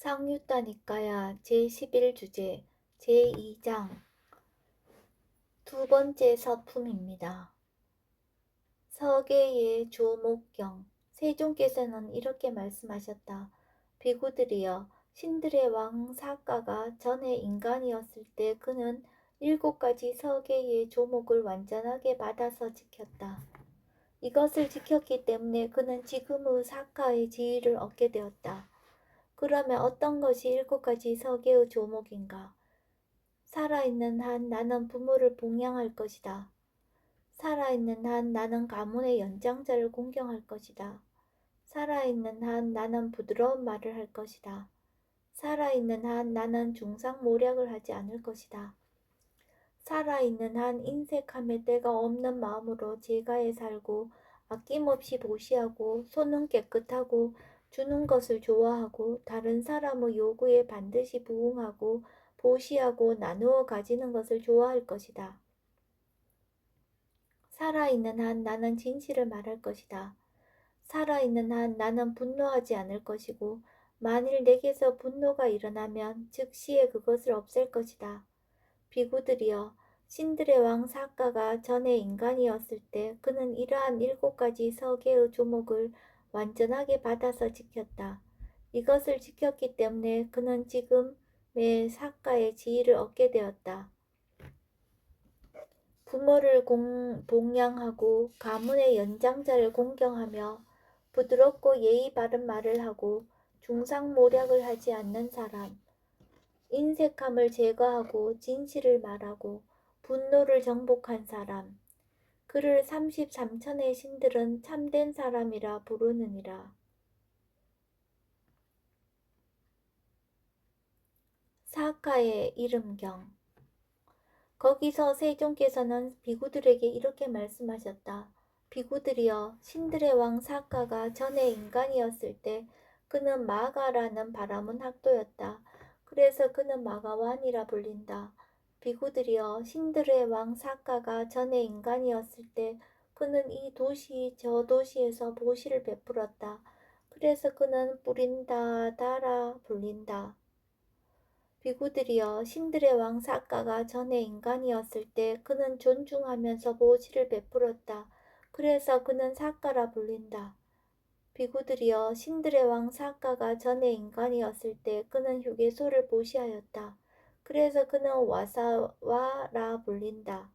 상유따니까야 제11주제 제2장 두 번째 서품입니다. 서계의 조목경 세종께서는 이렇게 말씀하셨다. 비구들이여, 신들의 왕 사가가 전에 인간이었을 때 그는 7가지 서계의 조목을 완전하게 받아서 지켰다. 이것을 지켰기 때문에 그는 지금의 사가의 지위를 얻게 되었다. 그러면 어떤 것이 7가지 서계의 조목인가? 살아있는 한 나는 부모를 봉양할 것이다. 살아있는 한 나는 가문의 연장자를 공경할 것이다. 살아있는 한 나는 부드러운 말을 할 것이다. 살아있는 한 나는 중상모략을 하지 않을 것이다. 살아있는 한 인색함에 때가 없는 마음으로 제가에 살고 아낌없이 보시하고 손은 깨끗하고 주는 것을 좋아하고 다른 사람의 요구에 반드시 부응하고 보시하고 나누어 가지는 것을 좋아할 것이다. 살아있는 한 나는 진실을 말할 것이다. 살아있는 한 나는 분노하지 않을 것이고 만일 내게서 분노가 일어나면 즉시에 그것을 없앨 것이다. 비구들이여, 신들의 왕 사가가 전에 인간이었을 때 그는 이러한 7가지 서계의 조목을 완전하게 받아서 지켰다. 이것을 지켰기 때문에 그는 지금의 사가의 지위를 얻게 되었다. 부모를 봉양하고 가문의 연장자를 공경하며 부드럽고 예의 바른 말을 하고 중상모략을 하지 않는 사람, 인색함을 제거하고 진실을 말하고 분노를 정복한 사람, 그를 33천의 신들은 참된 사람이라 부르느니라. 사카의 이름경. 거기서 세종께서는 비구들에게 이렇게 말씀하셨다. 비구들이여, 신들의 왕 사카가 전에 인간이었을 때 그는 마가라는 바람은 학도였다. 그래서 그는 마가완이라 불린다. 비구들이여, 신들의 왕 사카가 전에 인간이었을 때 그는 이 도시 저 도시에서 보시를 베풀었다. 그래서 그는 뿌린다다라 불린다. 비구들이여, 신들의 왕 사가가 전에 인간이었을 때 그는 존중하면서 보시를 베풀었다. 그래서 그는 사가라 불린다. 비구들이여, 신들의 왕 사가가 전에 인간이었을 때 그는 휴게소를 보시하였다. 그래서 그는 와사와라 불린다.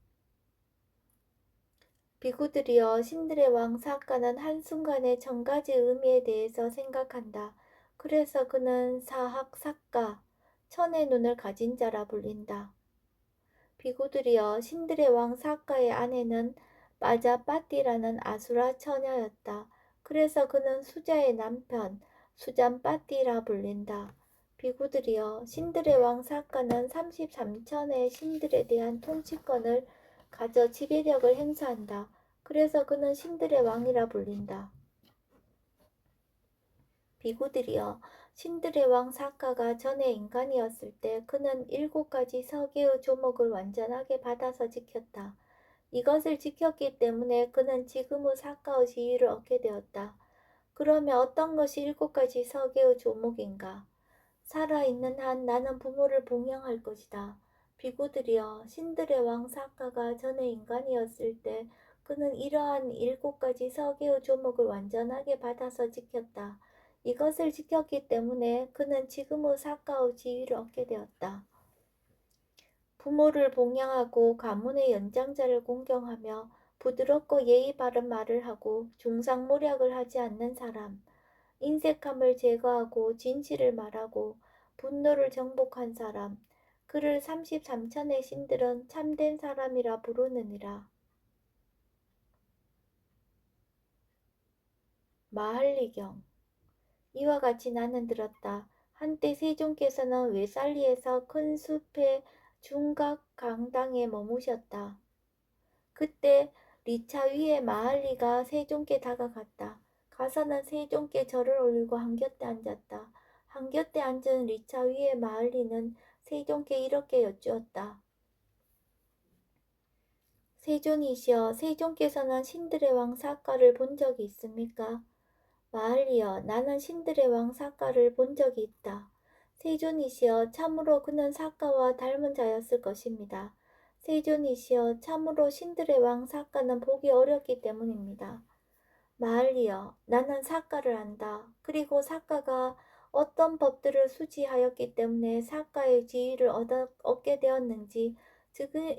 비구들이여, 신들의 왕 사가는 한순간에 1000가지 의미에 대해서 생각한다. 그래서 그는 사학사가, 천의 눈을 가진 자라 불린다. 비구들이여, 신들의 왕 사가의 아내는 마자빠띠라는 아수라 처녀였다. 그래서 그는 수자의 남편, 수잠빠띠라 불린다. 비구들이여, 신들의 왕 사가는 33천의 신들에 대한 통치권을 가져 지배력을 행사한다. 그래서 그는 신들의 왕이라 불린다. 비구들이여, 신들의 왕 사가가 전에 인간이었을 때 그는 7가지 서계의 조목을 완전하게 받아서 지켰다. 이것을 지켰기 때문에 그는 지금의 사가의 지위를 얻게 되었다. 그러면 어떤 것이 7가지 서계의 조목인가? 살아있는 한 나는 부모를 봉양할 것이다. 비구들이여, 신들의 왕 사가가 전에 인간이었을 때 그는 이러한 7가지 서계의 조목을 완전하게 받아서 지켰다. 이것을 지켰기 때문에 그는 지금의 사가의 지위를 얻게 되었다. 부모를 봉양하고 가문의 연장자를 공경하며 부드럽고 예의 바른 말을 하고 중상모략을 하지 않는 사람, 인색함을 제거하고 진실을 말하고 분노를 정복한 사람, 그를 33천의 신들은 참된 사람이라 부르느니라. 마할리경. 이와 같이 나는 들었다. 한때 세종께서는 외살리에서 큰 숲의 중각 강당에 머무셨다. 그때 리차 위에 마할리가 세종께 다가갔다. 가서는 세종께 절을 올리고 한곁에 앉았다. 한곁에 앉은 리차 위에 마할리는 세종께 이렇게 여쭈었다. 세존이시여, 세종께서는 신들의 왕 사가를 본 적이 있습니까? 마할리여, 나는 신들의 왕 사가를 본 적이 있다. 세존이시여 참으로 그는 사까와 닮은 자였을 것입니다. 세존이시여 참으로 신들의 왕 사까는 보기 어렵기 때문입니다. 마을리여 나는 사까를 안다. 그리고 사까가 어떤 법들을 수지하였기 때문에 사까의 지위를 얻게 되었는지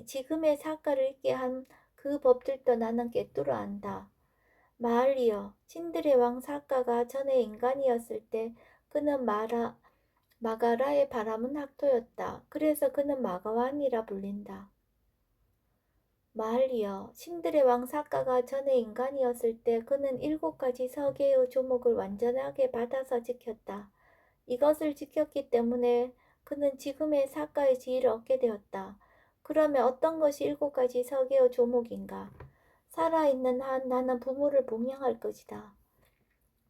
지금의 사까를 있게 한 그 법들도 나는 꿰뚫어 안다. 마을리여 신들의 왕 사까가 전에 인간이었을 때 그는 마가라의 바람은 학토였다. 그래서 그는 마가왕이라 불린다. 마을리여 신들의 왕 사까가 전에 인간이었을 때 그는 7가지 서계의 조목을 완전하게 받아서 지켰다. 이것을 지켰기 때문에 그는 지금의 사까의 지위를 얻게 되었다. 그러면 어떤 것이 7가지 서계의 조목인가? 살아있는 한 나는 부모를 봉양할 것이다.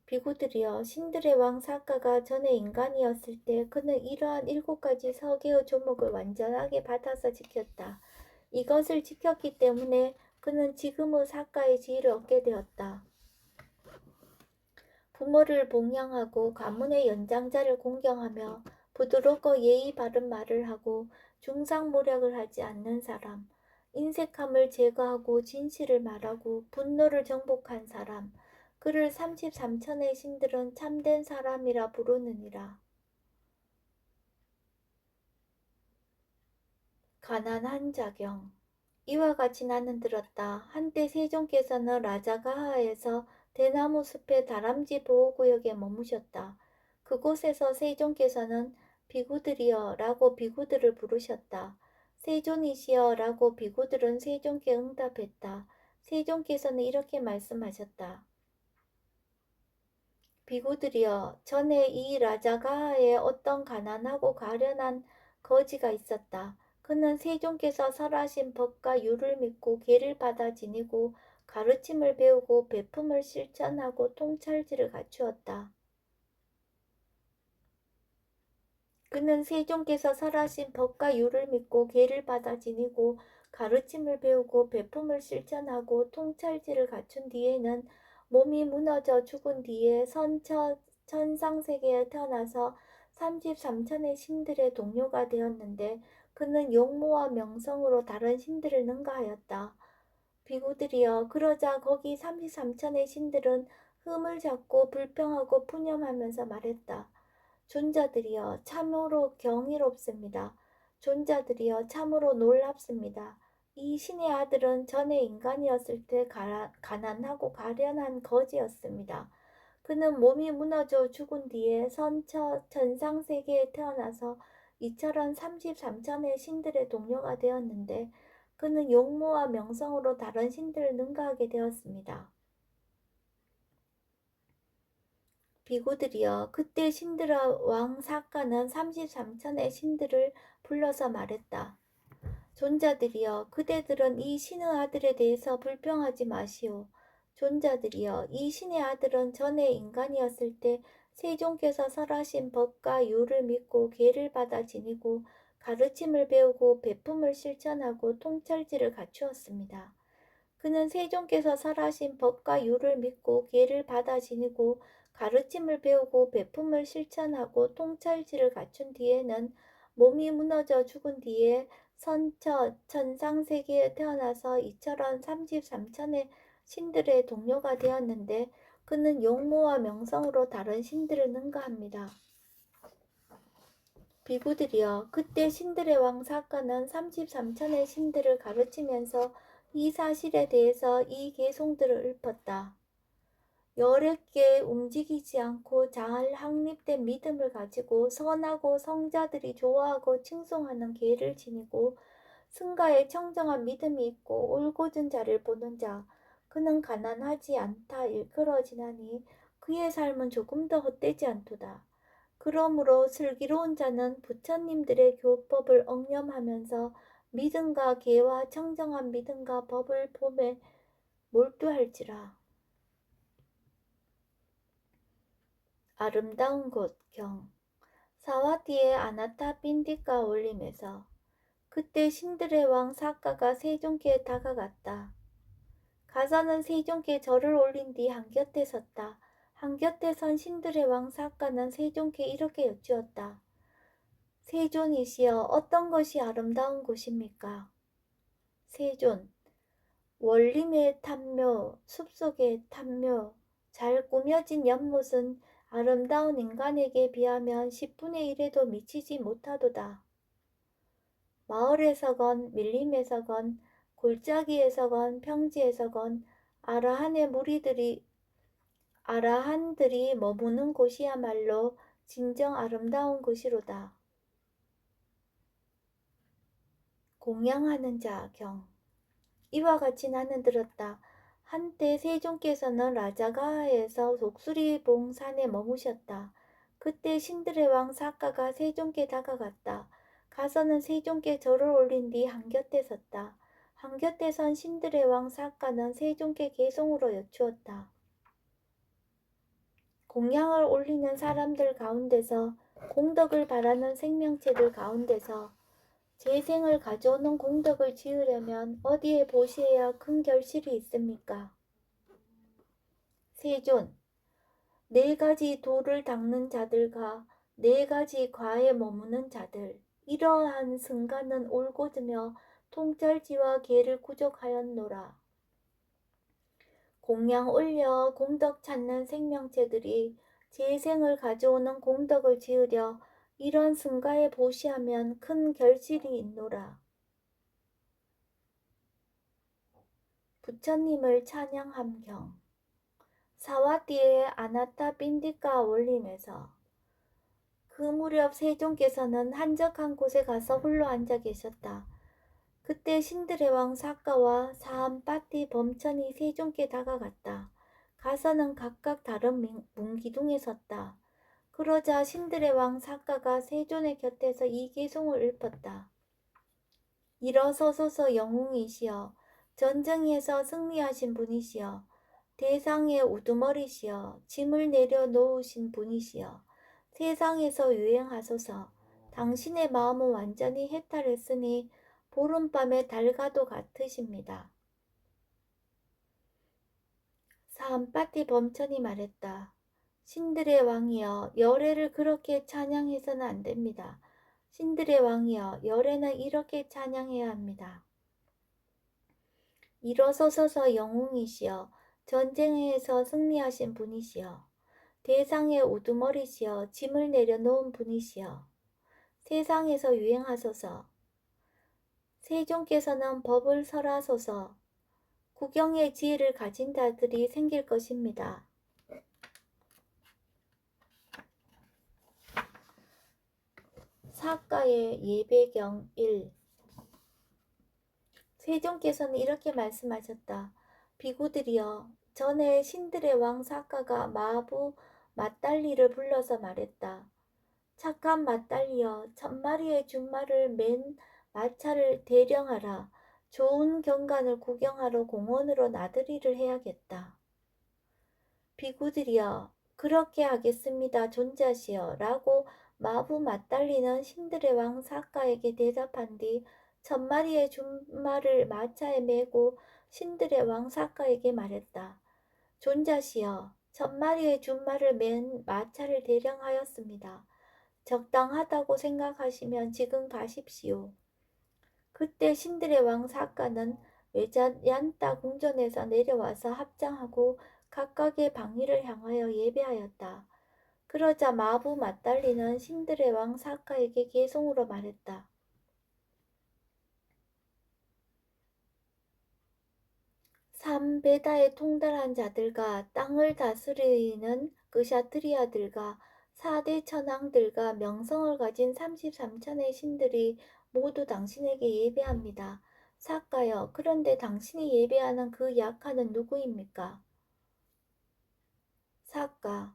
비구들이여 신들의 왕 사까가 전에 인간이었을 때 그는 이러한 7가지 서계의 조목을 완전하게 받아서 지켰다. 이것을 지켰기 때문에 그는 지금의 사까의 지위를 얻게 되었다. 부모를 봉양하고 가문의 연장자를 공경하며 부드럽고 예의 바른 말을 하고 중상모략을 하지 않는 사람, 인색함을 제거하고 진실을 말하고 분노를 정복한 사람, 그를 33천의 신들은 참된 사람이라 부르느니라. 가난한 자경. 이와 같이 나는 들었다. 한때 세종께서는 라자가하에서 대나무 숲의 다람쥐 보호구역에 머무셨다. 그곳에서 세종께서는 비구들이여 라고 비구들을 부르셨다. 세존이시여 라고 비구들은 세종께 응답했다. 세종께서는 이렇게 말씀하셨다. 비구들이여 전에 이 라자가하에 어떤 가난하고 가련한 거지가 있었다. 그는 세종께서 설하신 법과 율을 믿고 계를 받아 지니고 가르침을 배우고 베품을 실천하고 통찰지를 갖추었다. 그는 세종께서 설하신 법과 율을 믿고 계를 받아 지니고 가르침을 배우고 베품을 실천하고 통찰지를 갖춘 뒤에는 몸이 무너져 죽은 뒤에 천상세계에 태어나서 33천의 신들의 동료가 되었는데 그는 용모와 명성으로 다른 신들을 능가하였다. 비구들이여 그러자 거기 33천의 신들은 흠을 잡고 불평하고 푸념하면서 말했다. 존자들이여 참으로 경이롭습니다. 존자들이여 참으로 놀랍습니다. 이 신의 아들은 전에 인간이었을 때 가난하고 가련한 거지였습니다. 그는 몸이 무너져 죽은 뒤에 천상세계에 태어나서 이처럼 33천의 신들의 동료가 되었는데 그는 용모와 명성으로 다른 신들을 능가하게 되었습니다. 비구들이여 그때 신들의 왕 사까는 33천의 신들을 불러서 말했다. 존자들이여 그대들은 이 신의 아들에 대해서 불평하지 마시오. 존자들이여 이 신의 아들은 전에 인간이었을 때 세종께서 설하신 법과 율을 믿고 계를 받아 지니고 가르침을 배우고 베품을 실천하고 통찰지를 갖추었습니다. 그는 세종께서 설하신 법과 율을 믿고 계를 받아 지니고 가르침을 배우고 베품을 실천하고 통찰지를 갖춘 뒤에는 몸이 무너져 죽은 뒤에 천상세계에 태어나서 이처럼 33천의 신들의 동료가 되었는데 그는 용모와 명성으로 다른 신들을 능가합니다. 비구들이여 그때 신들의 왕 사까는 33천의 신들을 가르치면서 이 사실에 대해서 이 개송들을 읊었다. 여렵게 움직이지 않고 잘 확립된 믿음을 가지고 선하고 성자들이 좋아하고 칭송하는 계를 지니고 승가에 청정한 믿음이 있고 올곧은 자를 보는 자 그는 가난하지 않다 일컬어지나니 그의 삶은 조금 더 헛되지 않도다. 그러므로 슬기로운 자는 부처님들의 교법을 엉념하면서 믿음과 계와 청정한 믿음과 법을 봄에 몰두할지라. 아름다운 곳경 사와디의 아나타 빈디카 올림에서 그때 신들의 왕 사까가 세종께 다가갔다. 가서는 세종께 절을 올린 뒤 한곁에 섰다. 한곁에 선 신들의 왕 사까는 세종께 이렇게 여쭈었다. 세존이시여, 어떤 것이 아름다운 곳입니까? 세존, 원림의 탐묘, 숲속의 탐묘, 잘 꾸며진 연못은 아름다운 인간에게 비하면 10분의 1에도 미치지 못하도다. 마을에서건 밀림에서건 골짜기에서건 평지에서건 아라한들이 머무는 곳이야말로 진정 아름다운 곳이로다. 공양하는 자 경. 이와 같이 나는 들었다. 한때 세종께서는 라자가에서 독수리봉 산에 머무셨다. 그때 신들의 왕 사카가 세종께 다가갔다. 가서는 세종께 절을 올린 뒤 한곁에 섰다. 한곁에 선 신들의 왕 사카는 세종께 계송으로 여쭈었다. 공양을 올리는 사람들 가운데서, 공덕을 바라는 생명체들 가운데서 재생을 가져오는 공덕을 지으려면 어디에 보시해야 큰 결실이 있습니까? 세존, 4가지 돌을 닦는 자들과 4가지 과에 머무는 자들, 이러한 승가는 올곧으며 통찰지와 계를 구족하였노라. 공양 올려 공덕 찾는 생명체들이 재생을 가져오는 공덕을 지으려 이런 승가에 보시하면 큰 결실이 있노라. 부처님을 찬양함경. 사와띠의 아나타 빈디카 올림에서 그 무렵 세종께서는 한적한 곳에 가서 홀로 앉아 계셨다. 그때 신들의 왕 사카와 사암파티 범천이 세종께 다가갔다. 가서는 각각 다른 문기둥에 섰다. 그러자 신들의 왕 사카가 세존의 곁에서 이 계송을 읊었다. 일어서소서 영웅이시여, 전쟁에서 승리하신 분이시여, 대상의 우두머리시여, 짐을 내려놓으신 분이시여, 세상에서 유행하소서. 당신의 마음은 완전히 해탈했으니 보름밤의 달과도 같으십니다. 사암파티 범천이 말했다. 신들의 왕이여, 열애를 그렇게 찬양해서는 안 됩니다. 신들의 왕이여, 열애는 이렇게 찬양해야 합니다. 일어서소서 영웅이시여, 전쟁에서 승리하신 분이시여, 대상의 우두머리시여, 짐을 내려놓은 분이시여, 세상에서 유행하소서. 세종께서는 법을 설하소서. 구경의 지혜를 가진 자들이 생길 것입니다. 사가의 예배경 1. 세종께서는 이렇게 말씀하셨다. 비구들이여, 전에 신들의 왕 사가가 마부 맞달리를 불러서 말했다. 착한 맞달리여, 1000마리의 준말을 맨 마차를 대령하라. 좋은 경관을 구경하러 공원으로 나들이를 해야겠다. 비구들이여, 그렇게 하겠습니다. 존자시여 라고 마부 맞달리는 신들의 왕 사카에게 대답한 뒤 1000마리의 준말을 마차에 메고 신들의 왕 사카에게 말했다. 존자시여, 1000마리의 준말을 맨 마차를 대령하였습니다. 적당하다고 생각하시면 지금 가십시오. 그때 신들의 왕 사카는 외자얀따 궁전에서 내려와서 합장하고 각각의 방위를 향하여 예배하였다. 그러자 마부 맞달리는 신들의 왕 사카에게 계송으로 말했다. 삼베다에 통달한 자들과 땅을 다스리는 그샤트리아들과 4대 천왕들과 명성을 가진 33천의 신들이 모두 당신에게 예배합니다. 사카여, 그런데 당신이 예배하는 그 약하는 누구입니까? 사카,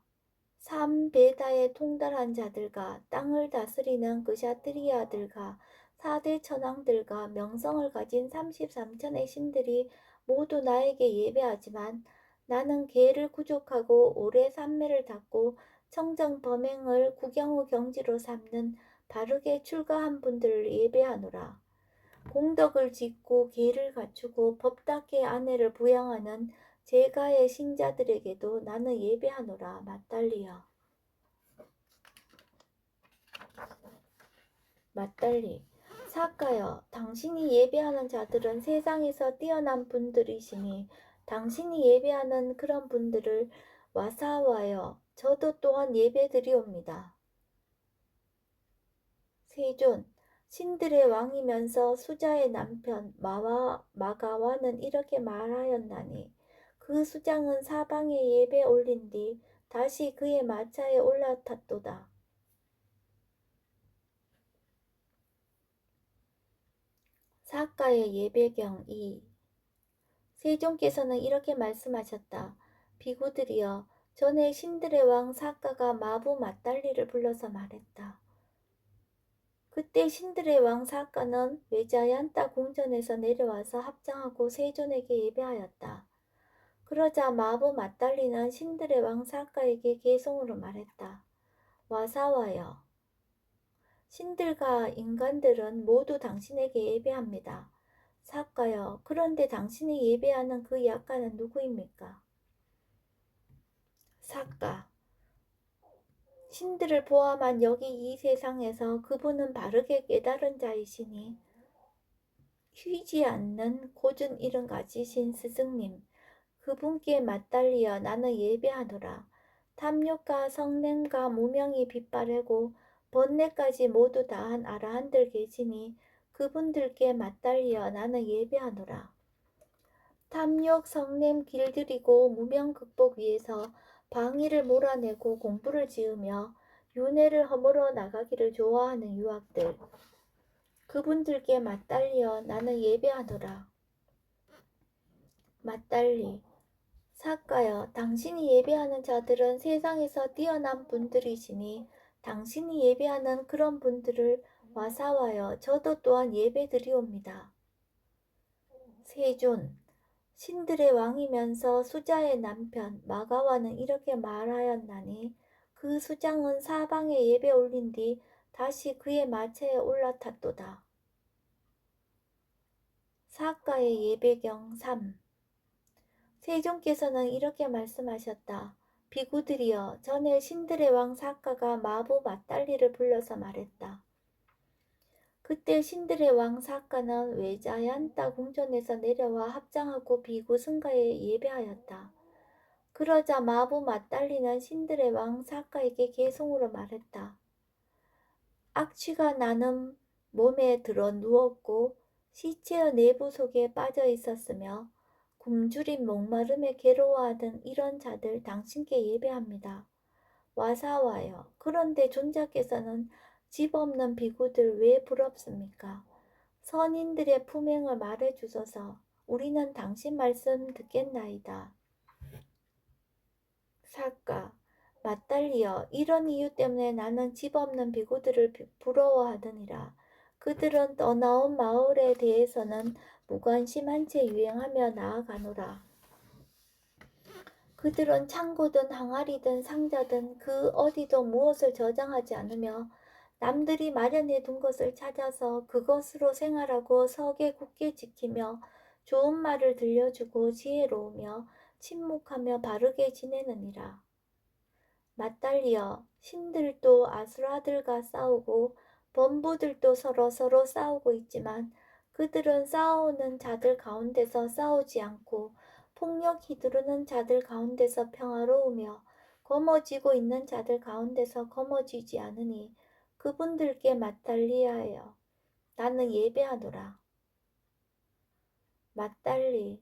삼베다에 통달한 자들과 땅을 다스리는 그샤트리아들과 4대 천왕들과 명성을 가진 33천의 신들이 모두 나에게 예배하지만 나는 개를 구족하고 오래 산매를 닦고 청정 범행을 구경의 경지로 삼는 바르게 출가한 분들을 예배하노라. 공덕을 짓고 계를 갖추고 법답게 아내를 부양하는 제가의 신자들에게도 나는 예배하노라. 맞달리여. 맞달리 사까여 당신이 예배하는 자들은 세상에서 뛰어난 분들이시니 당신이 예배하는 그런 분들을 와사와여 저도 또한 예배드리옵니다. 세존 신들의 왕이면서 수자의 남편 마가와는 이렇게 말하였나니 그 수장은 사방에 예배 올린 뒤 다시 그의 마차에 올라탔도다. 사가의 예배경 2 세종께서는 이렇게 말씀하셨다. 비구들이여 전에 신들의 왕 사가가 마부 맞달리를 불러서 말했다. 그때 신들의 왕 사가는 외자얀따 궁전에서 내려와서 합장하고 세존에게 예배하였다. 그러자 마부 맞달리는 신들의 왕 사가에게 개송으로 말했다. 와사와여 신들과 인간들은 모두 당신에게 예배합니다. 사가여 그런데 당신이 예배하는 그 약간은 누구입니까? 사가 신들을 포함한 여기 이 세상에서 그분은 바르게 깨달은 자이시니 휘지 않는 고준 이름 가지신 스승님 그분께 맞달리어 나는 예배하노라. 탐욕과 성냄과 무명이 빗바래고 번뇌까지 모두 다한 아라한들 계시니 그분들께 맞달리어 나는 예배하노라. 탐욕, 성냄 길들이고 무명 극복 위해서 방위를 몰아내고 공부를 지으며 윤회를 허물어 나가기를 좋아하는 유학들 그분들께 맞달리어 나는 예배하노라. 맞달리 사가여 당신이 예배하는 자들은 세상에서 뛰어난 분들이시니 당신이 예배하는 그런 분들을 와사와여 저도 또한 예배드리옵니다. 세존 신들의 왕이면서 수자의 남편 마가와는 이렇게 말하였나니 그 수장은 사방에 예배 올린 뒤 다시 그의 마차에 올라탔도다. 사가의 예배경 3 세종께서는 이렇게 말씀하셨다. 비구들이여 전에 신들의 왕 사가가 마부 맞달리를 불러서 말했다. 그때 신들의 왕 사가는 외자얀따 궁전에서 내려와 합장하고 비구 승가에 예배하였다. 그러자 마부 맞달리는 신들의 왕 사가에게 개송으로 말했다. 악취가 나는 몸에 들어 누웠고 시체의 내부 속에 빠져 있었으며 굶주린 목마름에 괴로워하던 이런 자들 당신께 예배합니다. 와사와여 그런데 존자께서는 집 없는 비구들 왜 부럽습니까? 선인들의 품행을 말해 주소서. 우리는 당신 말씀 듣겠나이다. 사가 맞달리여 이런 이유 때문에 나는 집 없는 비구들을 부러워하느니라. 그들은 떠나온 마을에 대해서는 무관심한 채 유행하며 나아가노라. 그들은 창고든 항아리든 상자든 그 어디도 무엇을 저장하지 않으며 남들이 마련해 둔 것을 찾아서 그것으로 생활하고 석에 굳게 지키며 좋은 말을 들려주고 지혜로우며 침묵하며 바르게 지내느니라. 맞달리여 신들도 아수라들과 싸우고 범부들도 서로 싸우고 있지만 그들은 싸우는 자들 가운데서 싸우지 않고 폭력 휘두르는 자들 가운데서 평화로우며 거머쥐고 있는 자들 가운데서 거머쥐지 않으니 그분들께 맞달리하여 나는 예배하노라. 맞달리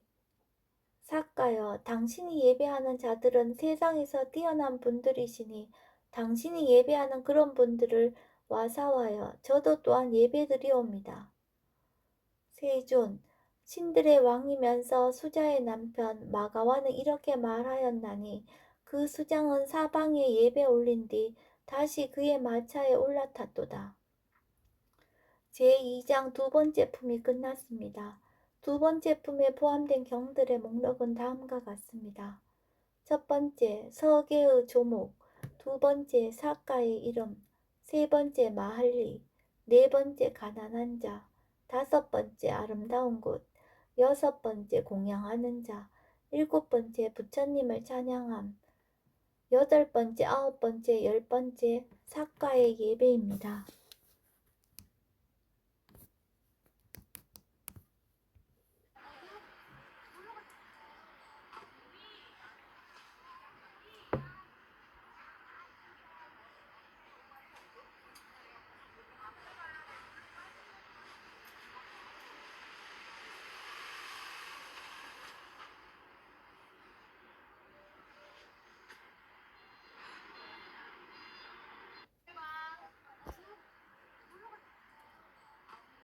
사가여 당신이 예배하는 자들은 세상에서 뛰어난 분들이시니 당신이 예배하는 그런 분들을 와사와여 저도 또한 예배드리옵니다. 세존 신들의 왕이면서 수자의 남편 마가와는 이렇게 말하였나니 그 수장은 사방에 예배 올린 뒤 다시 그의 마차에 올라탔도다. 제2장 두 번째 품이 끝났습니다. 두 번째 품에 포함된 경들의 목록은 다음과 같습니다. 첫 번째, 서계의 조목, 두 번째, 사가의 이름, 세 번째, 마할리, 네 번째, 가난한 자, 다섯 번째, 아름다운 곳, 여섯 번째, 공양하는 자, 일곱 번째, 부처님을 찬양함, 여덟 번째, 아홉 번째, 열 번째, 사가의 예배입니다.